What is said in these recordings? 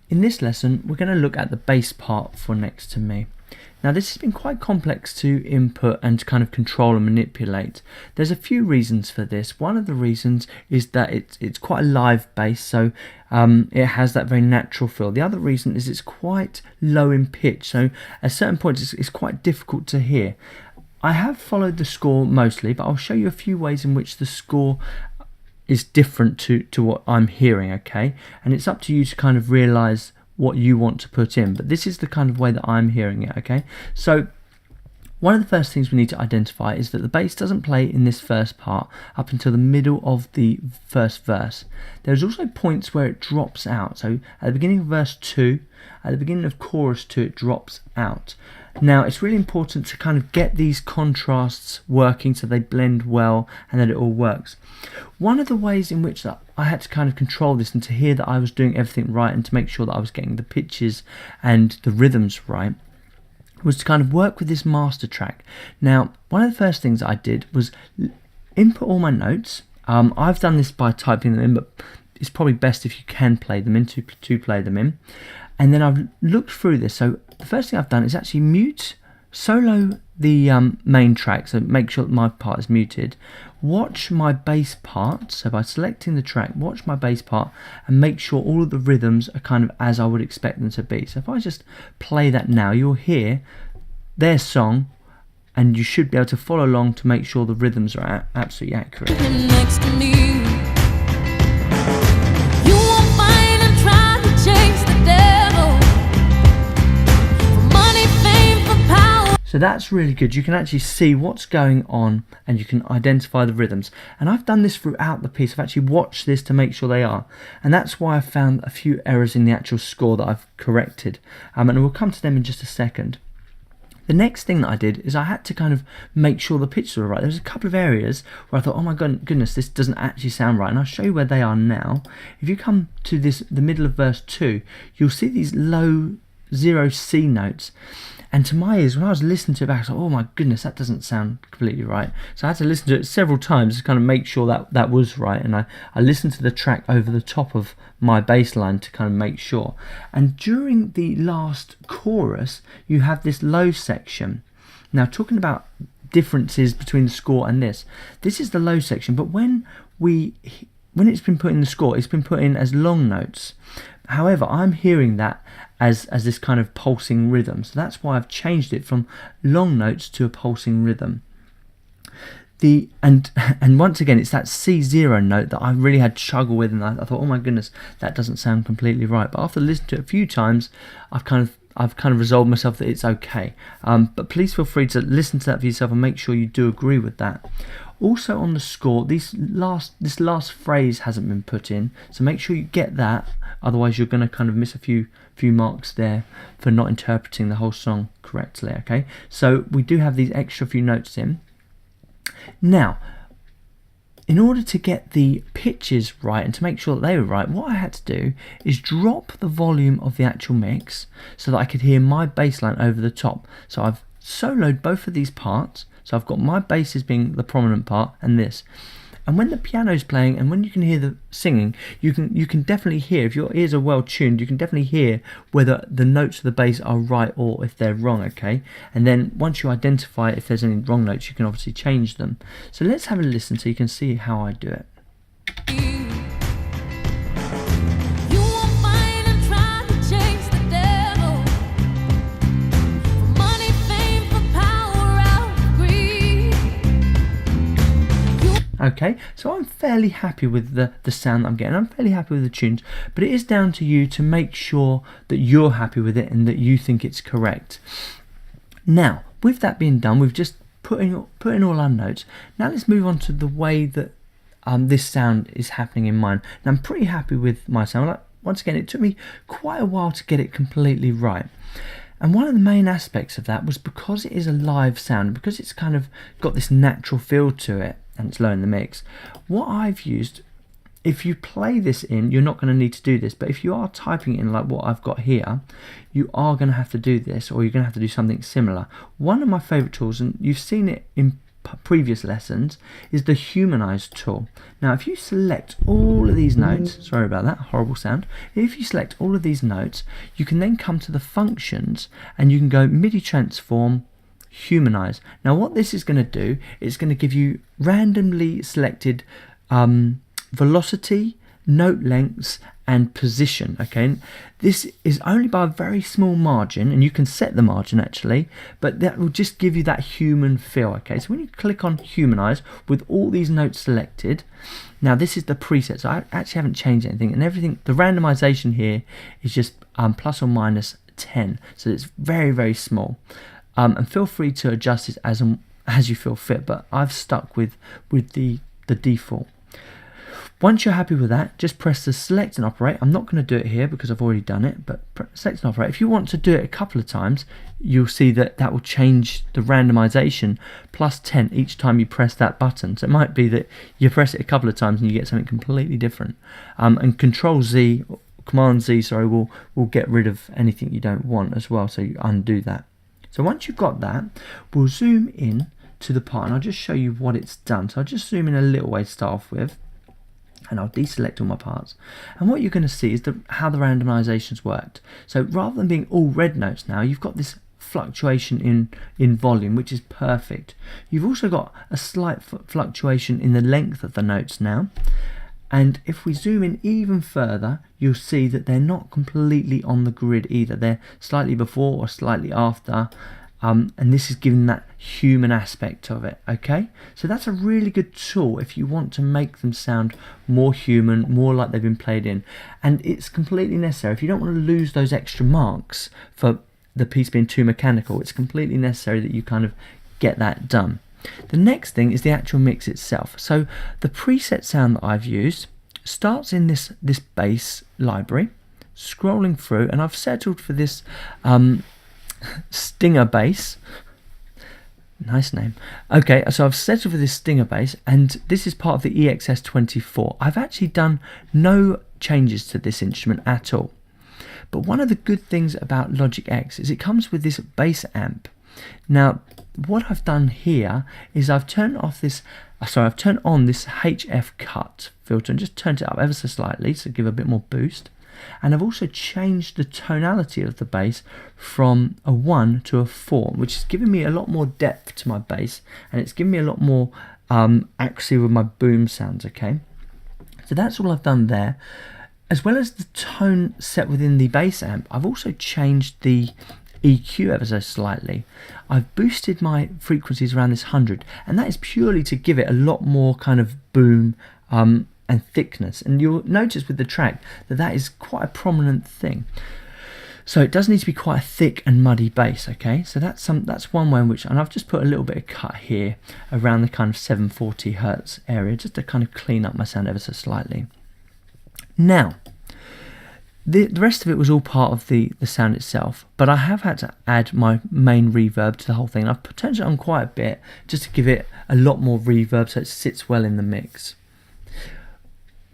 In this lesson, we're going to look at the bass part for Next to Me. Now this has been quite complex to input and to kind of control and manipulate. There's a few reasons for this. One of the reasons is that it's quite a live bass, so it has that very natural feel. The other reason is it's quite low in pitch, so at certain points it's quite difficult to hear. I have followed the score mostly, but I'll show you a few ways in which the score is different to what I'm hearing, okay? And it's up to you to kind of realize what you want to put in, but this is the kind of way that I'm hearing it, okay? So one of the first things we need to identify is that the bass doesn't play in this first part up until the middle of the first verse. There's also points where it drops out. So at the beginning of verse 2, at the beginning of chorus 2, it drops out. Now it's really important to kind of get these contrasts working so they blend well and that it all works. One of the ways in which I had to kind of control this and to hear that I was doing everything right and to make sure that I was getting the pitches and the rhythms right was to kind of work with this master track. Now one of the first things I did was input all my notes. I've done this by typing them in, but it's probably best if you can play them in, to play them in. And then I've looked through this. So the first thing I've done is actually mute, solo the main track, so make sure that my part is muted. Watch my bass part, so by selecting the track, watch my bass part and make sure all of the rhythms are kind of as I would expect them to be. So if I just play that now, you'll hear their song and you should be able to follow along to make sure the rhythms are absolutely accurate. Next to me. You won't find I'm trying to chase the devil. For money, fame, for power. So that's really good. You can actually see what's going on and you can identify the rhythms. And I've done this throughout the piece. I've actually watched this to make sure they are. And that's why I found a few errors in the actual score that I've corrected. And we'll come to them in just a second. The next thing that I did is I had to kind of make sure the pitches were right. There's a couple of areas where I thought, oh my goodness, this doesn't actually sound right. And I'll show you where they are now. If you come to the middle of verse 2, you'll see these low 0 C notes. And to my ears, when I was listening to it back, I thought, oh my goodness, that doesn't sound completely right. So I had to listen to it several times to kind of make sure that was right. And I listened to the track over the top of my bass line to kind of make sure. And during the last chorus, you have this low section. Now, talking about differences between the score and this is the low section, but when it's been put in the score, it's been put in as long notes. However, I'm hearing that as this kind of pulsing rhythm. So that's why I've changed it from long notes to a pulsing rhythm. And once again, it's that C0 note that I really had to struggle with, and I thought, oh my goodness, that doesn't sound completely right. But after listening to it a few times, I've kind of resolved myself that it's okay. But please feel free to listen to that for yourself and make sure you do agree with that. Also on the score, this last phrase hasn't been put in, so make sure you get that. Otherwise, you're going to kind of miss a few marks there for not interpreting the whole song correctly. Okay, so we do have these extra few notes in. Now, in order to get the pitches right and to make sure that they were right, what I had to do is drop the volume of the actual mix so that I could hear my bass line over the top. So I've soloed both of these parts. So I've got my bass as being the prominent part and this. And when the piano's playing and when you can hear the singing, you can definitely hear, if your ears are well tuned, you can definitely hear whether the notes of the bass are right or if they're wrong, okay? And then once you identify if there's any wrong notes, you can obviously change them. So let's have a listen so you can see how I do it. Okay, so I'm fairly happy with the sound that I'm getting. I'm fairly happy with the tunes, but it is down to you to make sure that you're happy with it and that you think it's correct. Now, with that being done, we've just put in all our notes. Now let's move on to the way that this sound is happening in mine. Now I'm pretty happy with my sound. Once again, it took me quite a while to get it completely right. And one of the main aspects of that was because it is a live sound, because it's kind of got this natural feel to it, and it's low in the mix. What I've used, if you play this in, you're not going to need to do this, but if you are typing in like what I've got here, you are going to have to do this, or you're going to have to do something similar. One of my favorite tools, and you've seen it in previous lessons is the Humanize tool. Now if you select all of these notes, sorry about that horrible sound, if you select all of these notes, you can then come to the functions and you can go MIDI transform Humanize. Now what this is going to do is going to give you randomly selected velocity, note lengths and position. Okay, this is only by a very small margin, and you can set the margin actually, but that will just give you that human feel. Okay, so when you click on Humanize with all these notes selected, now this is the preset, so I actually haven't changed anything, and everything, the randomization here is just plus or minus 10, so it's very, very small. And feel free to adjust it as you feel fit, but I've stuck with the default. Once you're happy with that, just press the select and operate. I'm not going to do it here because I've already done it, but select and operate. If you want to do it a couple of times, you'll see that will change the randomization plus 10 each time you press that button. So it might be that you press it a couple of times and you get something completely different. And Command Z, sorry, will get rid of anything you don't want as well. So you undo that. So once you've got that, we'll zoom in to the part and I'll just show you what it's done. So I'll just zoom in a little way to start off with, and I'll deselect all my parts. And what you're going to see is how the randomization's worked. So rather than being all red notes now, you've got this fluctuation in volume, which is perfect. You've also got a slight fluctuation in the length of the notes now. And if we zoom in even further, you'll see that they're not completely on the grid either. They're slightly before or slightly after. And this is giving that human aspect of it. Okay, so that's a really good tool if you want to make them sound more human, more like they've been played in. And it's completely necessary. If you don't want to lose those extra marks for the piece being too mechanical, it's completely necessary that you kind of get that done. The next thing is the actual mix itself. So the preset sound that I've used starts in this bass library, scrolling through, and I've settled for this Stinger bass. Nice name. Okay, so I've settled for this Stinger bass, and this is part of the EXS24. I've actually done no changes to this instrument at all. But one of the good things about Logic X is it comes with this bass amp. Now, what I've done here is I've turned on this HF cut filter and just turned it up ever so slightly to give a bit more boost. And I've also changed the tonality of the bass from a 1 to a 4, which is giving me a lot more depth to my bass, and it's giving me a lot more accuracy with my boom sounds. Okay, so that's all I've done there. As well as the tone set within the bass amp, I've also changed the EQ ever so slightly. I've boosted my frequencies around this 100, and that is purely to give it a lot more kind of boom and thickness. And you'll notice with the track that is quite a prominent thing. So it does need to be quite a thick and muddy bass. Okay, so that's one way in which, and I've just put a little bit of cut here around the kind of 740 hertz area just to kind of clean up my sound ever so slightly. Now, the rest of it was all part of the sound itself, but I have had to add my main reverb to the whole thing. I've turned it on quite a bit just to give it a lot more reverb so it sits well in the mix.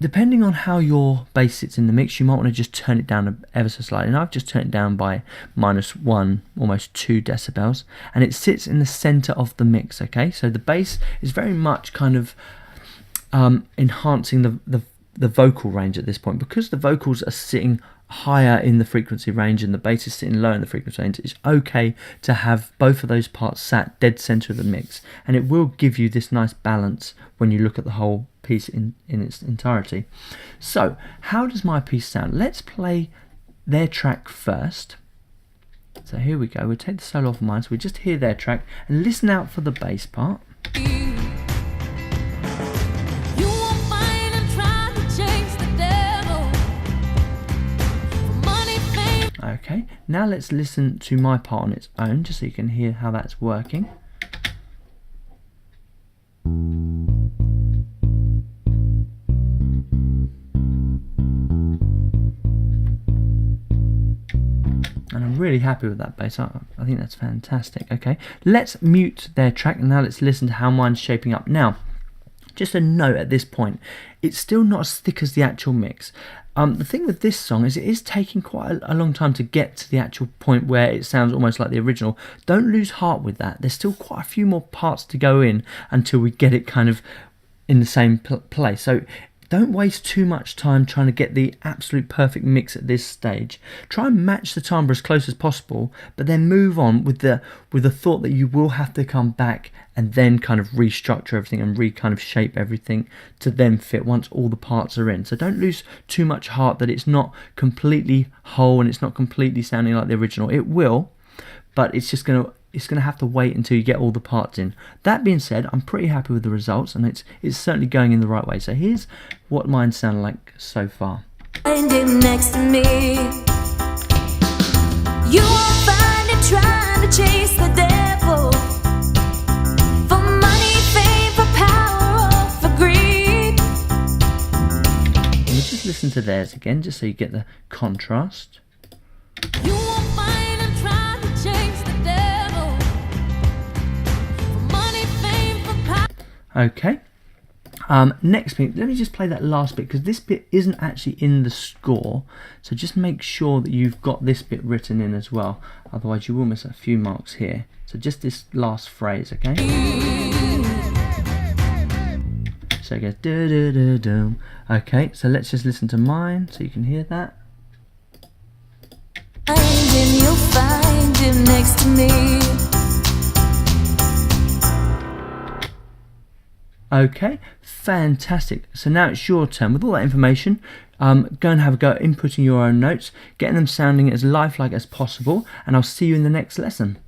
Depending on how your bass sits in the mix, you might want to just turn it down ever so slightly. And I've just turned it down by -1, almost 2 decibels, and it sits in the center of the mix. Okay, so the bass is very much kind of enhancing the vocal range at this point, because the vocals are sitting higher in the frequency range and the bass is sitting low in the frequency range. It's okay to have both of those parts sat dead center of the mix, and it will give you this nice balance when you look at the whole piece in its entirety. So how does my piece sound? Let's play their track first. So here we go, we'll take the solo off of mine, so we just hear their track and listen out for the bass part. Okay, now let's listen to my part on its own, just so you can hear how that's working. And I'm really happy with that bass. I think that's fantastic. Okay, let's mute their track, and now let's listen to how mine's shaping up. Now, just a note at this point, it's still not as thick as the actual mix. The thing with this song is it is taking quite a long time to get to the actual point where it sounds almost like the original. Don't lose heart with that. There's still quite a few more parts to go in until we get it kind of in the same place. So don't waste too much time trying to get the absolute perfect mix at this stage. Try and match the timbre as close as possible, but then move on with the thought that you will have to come back and then kind of restructure everything and kind of shape everything to then fit once all the parts are in. So don't lose too much heart that it's not completely whole and it's not completely sounding like the original. It will, but it's going to have to wait until you get all the parts in. That being said, I'm pretty happy with the results, and it's certainly going in the right way. So here's what mine sound like so far. Find him next to me. You won't find him trying to chase the devil for money, fame, for power, or for greed. Let me just listen to theirs again, just so you get the contrast. You won't find him trying to chase the devil for money, fame, for power. Okay. Next bit, let me just play that last bit because this bit isn't actually in the score, so just make sure that you've got this bit written in as well, otherwise you will miss a few marks here. So just this last phrase, okay? So it goes do do do do. Okay, so let's just listen to mine so you can hear that. Find him, you'll find him next to me. Okay, fantastic. So now it's your turn. With all that information, go and have a go at inputting your own notes, getting them sounding as lifelike as possible, and I'll see you in the next lesson.